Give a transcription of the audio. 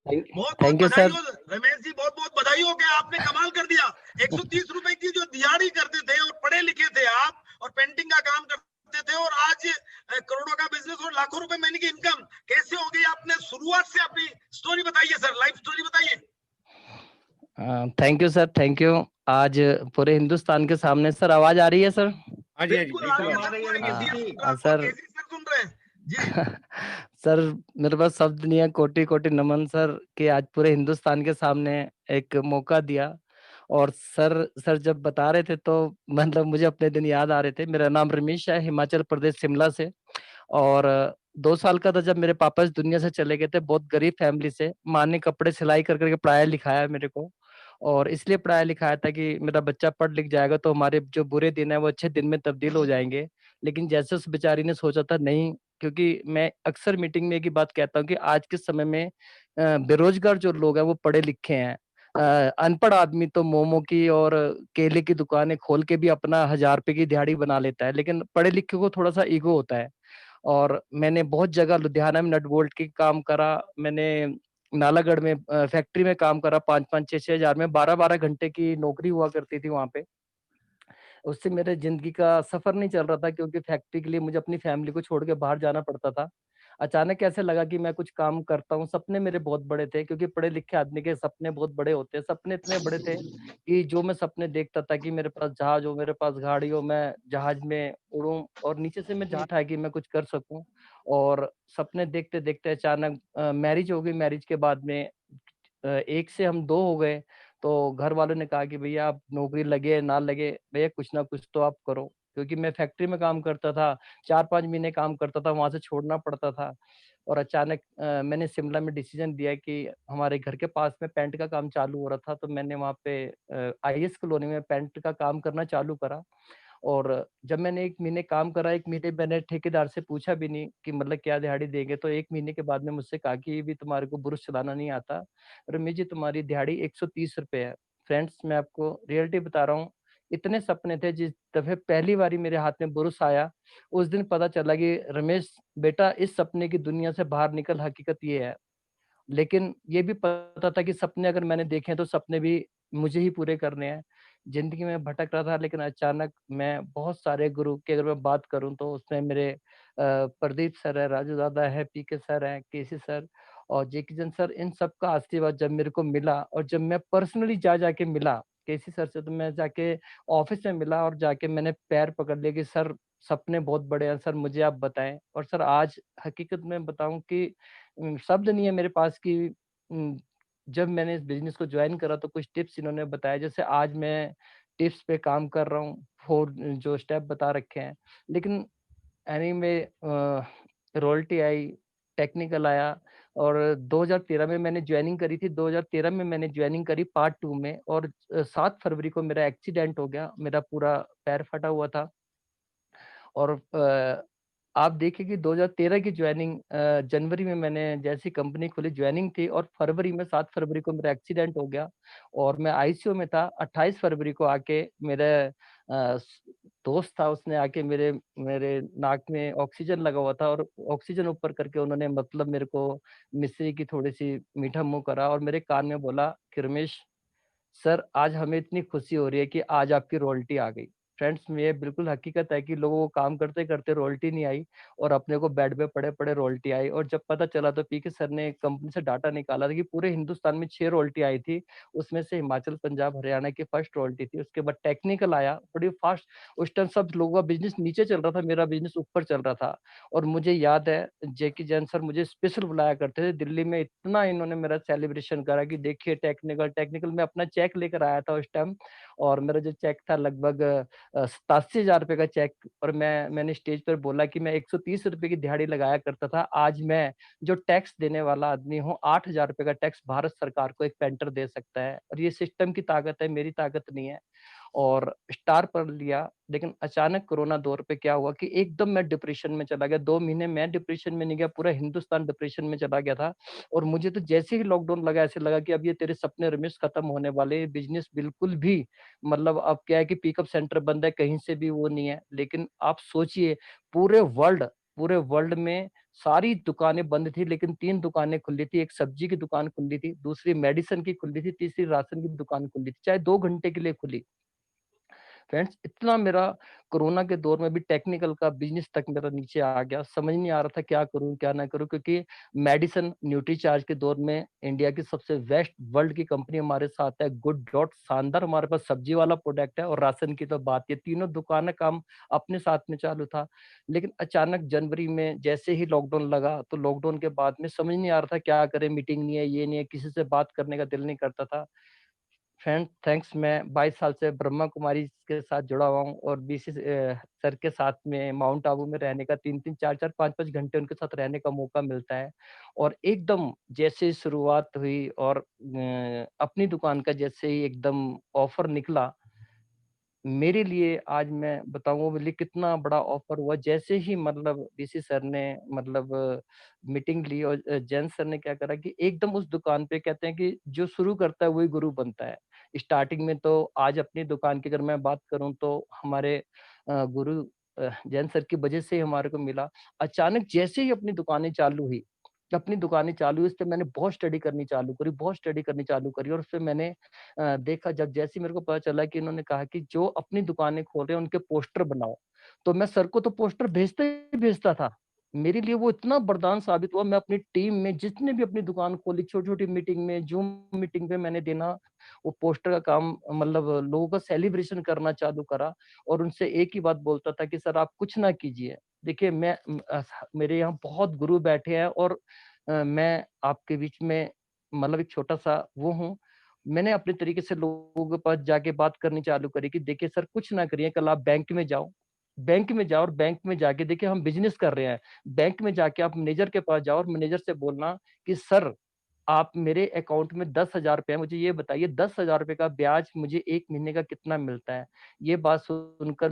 बहुत बहुत thank you बधाई सर। हो रमेश जी, बहुत बहुत बधाई हो कि आपने कमाल कर दिया। 130 रुपए की जो दिहाड़ी करते थे और पढ़े लिखे थे आप और पेंटिंग का काम करते थे और आज करोड़ों का बिजनेस और लाखों रुपए महीने की इनकम कैसे हो गई? आपने शुरुआत से अपनी स्टोरी बताइए सर, लाइफ स्टोरी बताइए। Thank you sir, thank you. आज पूरे हिंदुस्तान के सामने सर आवाज आ रही है सर? हाँ जी, हाँ जी, बिल्कुल आ बिल्कुल रही है आ सर, रही है पूरे रमेश इंडिया जी। सुन रहा है आपको, सर केसी सर सुन रहे हैं जी। सर मेरे पास शब्द नहीं है, कोटि कोटि नमन सर कि आज पूरे हिंदुस्तान के सामने एक मौका दिया। और सर जब बता रहे थे तो मतलब मुझे अपने दिन याद आ रहे थे। मेरा नाम रमेश है, हिमाचल प्रदेश शिमला से। और 2 साल का था जब मेरे पापा इस दुनिया से चले गए थे। बहुत गरीब फैमिली से माँ ने कपड़े सिलाई कर करके पढ़ाया लिखाया मेरे को। और इसलिए पढ़ाया लिखाया था कि मेरा बच्चा पढ़ लिख जाएगा तो हमारे जो बुरे दिन है वो अच्छे दिन में तब्दील हो जाएंगे। लेकिन जैसे उस बेचारी ने सोचा था नहीं, क्योंकि मैं अक्सर मीटिंग में एक ही बात कहता हूँ कि आज के समय में बेरोजगार जो लोग हैं वो पढ़े लिखे हैं। अनपढ़ आदमी तो मोमो की और केले की दुकानें खोल के भी अपना 1,000 रुपए की दिहाड़ी बना लेता है, लेकिन पढ़े लिखे को थोड़ा सा ईगो होता है। और मैंने बहुत जगह लुधियाना में नट बोल्ट की काम करा। मैंने नालागढ़ में फैक्ट्री में काम करा। 5-5 6-6 हजार में 12-12 घंटे की नौकरी हुआ करती थी वहां पे। उससे मेरे जिंदगी का सफर नहीं चल रहा था, क्योंकि फैक्ट्री के लिए मुझे अपनी फैमिली को छोड़ के बाहर जाना पड़ता था। अचानक ऐसे लगा कि मैं कुछ काम करता हूँ। सपने मेरे बहुत बड़े थे, क्योंकि पढ़े लिखे आदमी के सपने बहुत बड़े होते हैं। सपने इतने बड़े थे कि जो मैं सपने देखता था कि मेरे पास जहाज हो, मेरे पास गाड़ी हो, मैं जहाज में उड़ूं और नीचे से मैं जहाज उठाए कि मैं कुछ कर सकूं। और सपने देखते देखते अचानक मैरिज हो गई। मैरिज के बाद में एक से हम दो हो गए। तो घर वालों ने कहा कि भैया आप नौकरी लगे ना लगे, भैया कुछ ना कुछ तो आप करो। क्योंकि मैं फैक्ट्री में काम करता था, 4-5 महीने काम करता था, वहां से छोड़ना पड़ता था। और अचानक मैंने शिमला में डिसीजन दिया कि हमारे घर के पास में पेंट का काम चालू हो रहा था, तो मैंने वहाँ पे आईएस कॉलोनी में पेंट का काम करना चालू करा। और जब मैंने 1 महीने काम करा, 1 महीने मैंने ठेकेदार से पूछा भी नहीं कि मतलब क्या दिहाड़ी देंगे। तो 1 महीने के बाद में मुझसे कहा कि भी तुम्हारे को बुरुश चलाना नहीं आता, रमेश जी तुम्हारी दिहाड़ी 130 रुपए है। फ्रेंड्स मैं आपको रियलिटी बता रहा हूँ, इतने सपने थे। जिस दफे पहली बारी मेरे हाथ में बुरुश आया, उस दिन पता चला कि रमेश बेटा इस सपने की दुनिया से बाहर निकल, हकीकत ये है। लेकिन ये भी पता था कि सपने अगर मैंने देखे हैं तो सपने भी मुझे ही पूरे करने हैं। जिंदगी में भटक रहा था, लेकिन अचानक मैं बहुत सारे गुरु की अगर मैं बात करूं तो उसमें मेरे प्रदीप सर है, राजू दादा है, पीके सर है, केसी सर और जेकिजन सर, इन सब का आशीर्वाद जब मेरे को मिला और जब मैं पर्सनली जा जाके मिला केसी सर से, तो मैं जाके ऑफिस में मिला और जाके मैंने पैर पकड़ लिया कि सर सपने बहुत बड़े हैं सर, मुझे आप बताएं। और सर आज हकीकत में बताऊं कि शब्द नहीं है मेरे पास कि उम, जब मैंने इस बिज़नेस को जॉइन करा तो कुछ टिप्स इन्होंने बताए। जैसे आज मैं टिप्स पे काम कर रहा हूँ, 4 जो स्टेप बता रखे हैं। लेकिन एनीवे रॉयल्टी आई, टेक्निकल आया। और 2013 में मैंने जॉइनिंग करी थी। 2013 में मैंने जॉइनिंग करी पार्ट 2 में। और 7 फरवरी को मेरा एक्सीडेंट हो गया, मेरा पूरा पैर फटा हुआ था। और आप देखिए कि 2013 की जॉइनिंग, जनवरी में मैंने जैसी कंपनी खोली जॉइनिंग थी और फरवरी में 7 फरवरी को मेरा एक्सीडेंट हो गया और मैं आईसीयू में था। 28 फरवरी को आके मेरे दोस्त था, उसने आके मेरे मेरे नाक में ऑक्सीजन लगा हुआ था और ऑक्सीजन ऊपर करके उन्होंने मतलब मेरे को मिश्री की थोड़ी सी मीठा मुंह करा और मेरे कान में बोला कि रमेश सर आज हमें इतनी खुशी हो रही है कि आज आपकी रॉयल्टी आ गई। फ्रेंड्स ये बिल्कुल हकीकत है कि लोगों को काम करते करते रॉयल्टी नहीं आई और अपने को बेड पे पड़े पड़े रॉयल्टी आई। और जब पता चला तो पीके सर ने कंपनी से डाटा निकाला था कि पूरे हिंदुस्तान में 6 रॉयल्टी आई थी। उसमें से हिमाचल पंजाब हरियाणा की फर्स्ट रॉयल्टी थी। उसके बाद टेक्निकल आया बड़ी फास्ट। उस टाइम सब लोगों का बिजनेस नीचे चल रहा था, मेरा बिजनेस ऊपर चल रहा था। और मुझे याद है जेकी जैन सर मुझे स्पेशल बुलाया करते थे दिल्ली में। इतना इन्होंने मेरा सेलिब्रेशन करा कि देखिए टेक्निकल टेक्निकल मैं अपना चेक लेकर आया था उस टाइम। और मेरा जो चेक था लगभग 87,000 रुपए का चेक। और मैंने स्टेज पर बोला कि मैं 130 रुपए की दिहाड़ी लगाया करता था, आज मैं जो टैक्स देने वाला आदमी हूँ 8,000 रुपए का टैक्स भारत सरकार को एक पेंटर दे सकता है। और ये सिस्टम की ताकत है, मेरी ताकत नहीं है। और स्टार पर लिया। लेकिन अचानक कोरोना दौर पे क्या हुआ कि एकदम मैं डिप्रेशन में चला गया। 2 महीने मैं डिप्रेशन में नहीं गया, पूरा हिंदुस्तान डिप्रेशन में चला गया था। और मुझे तो जैसे ही लॉकडाउन लगा ऐसे लगा कि अब ये तेरे सपने रमेश खत्म होने वाले, बिजनेस बिल्कुल भी मतलब अब क्या है कि पिकअप सेंटर बंद है, कहीं से भी वो नहीं है। लेकिन आप सोचिए पूरे वर्ल्ड में सारी दुकानें बंद थी, लेकिन 3 दुकानें खुली थी। एक सब्जी की दुकान खुली थी, दूसरी मेडिसिन की खुली थी, तीसरी राशन की दुकान खुली थी, चाहे 2 घंटे के लिए खुली। फ्रेंड्स, इतना मेरा कोरोना के दौर में भी टेक्निकल का बिज़नेस तक मेरा नीचे आ गया। समझ नहीं आ रहा था क्या करूँ, क्या ना करूँ, क्योंकि मेडिसिन न्यूट्रीचार्ज के दौर में इंडिया की सबसे बेस्ट वर्ल्ड की कंपनी हमारे साथ है, गुड डॉट शानदार हमारे पास सब्जी वाला प्रोडक्ट है और राशन की तो बात ही है। तीनों दुकानें काम अपने साथ में चालू था। लेकिन अचानक जनवरी में जैसे ही लॉकडाउन लगा, तो लॉकडाउन के बाद में समझ नहीं आ रहा था क्या करें, मीटिंग नहीं है, ये नहीं है, किसी से बात करने का दिल नहीं करता था। फ्रेंड थैंक्स, मैं 22 साल से ब्रह्मा कुमारी के साथ जुड़ा हुआ हूँ और बीसी सर के साथ में माउंट आबू में रहने का 3-3 4-4 5-5 घंटे उनके साथ रहने का मौका मिलता है। और एकदम जैसे शुरुआत हुई और अपनी दुकान का जैसे ही एकदम ऑफर निकला, मेरे लिए आज मैं बताऊँ मेरे लिए कितना बड़ा ऑफर हुआ। जैसे ही मतलब डीसी सर ने मतलब मीटिंग ली और जैन सर ने क्या करा कि एकदम उस दुकान पे कहते हैं कि जो शुरू करता है वही गुरु बनता है। स्टार्टिंग में तो आज अपनी दुकान की अगर मैं बात करूँ तो हमारे गुरु जैन सर की वजह से ही हमारे को मिला। अचानक जैसे ही अपनी दुकानें चालू हुई, उस पे मैंने बहुत स्टडी करनी चालू करी और उसपे मैंने देखा जब जैसे ही मेरे को पता चला कि इन्होंने कहा कि जो अपनी दुकानें खोल रहे हैं उनके पोस्टर बनाओ। तो मैं सर को तो पोस्टर भेजता ही भेजता था। मेरे लिए वो इतना वरदान साबित हुआ, मैं अपनी टीम में जितने भी अपनी दुकान खोली, छोटी-छोटी मीटिंग में, ज़ूम मीटिंग पे मैंने देना, वो पोस्टर का काम मतलब लोगों का सेलिब्रेशन करना चालू करा और उनसे एक ही बात बोलता था कि सर आप कुछ ना कीजिए। देखिए मेरे यहाँ बहुत गुरु बैठे हैं और मैं आपके बीच में मतलब एक छोटा-सा वो हूँ। मैंने अपने तरीके से लोगों के पास जाके बात करनी चालू करी कि देखिए सर कुछ ना करिए, कल आप बैंक में जाओ और बैंक में जाके देखिए हम बिज़नेस कर रहे हैं। बैंक में जाके आप मैनेजर के पास जाओ और मैनेजर से बोलना कि सर आप मेरे अकाउंट में ₹10,000 है, मुझे ये बताइए ₹10,000 का ब्याज मुझे 1 महीने का कितना मिलता है? ये बात सुनकर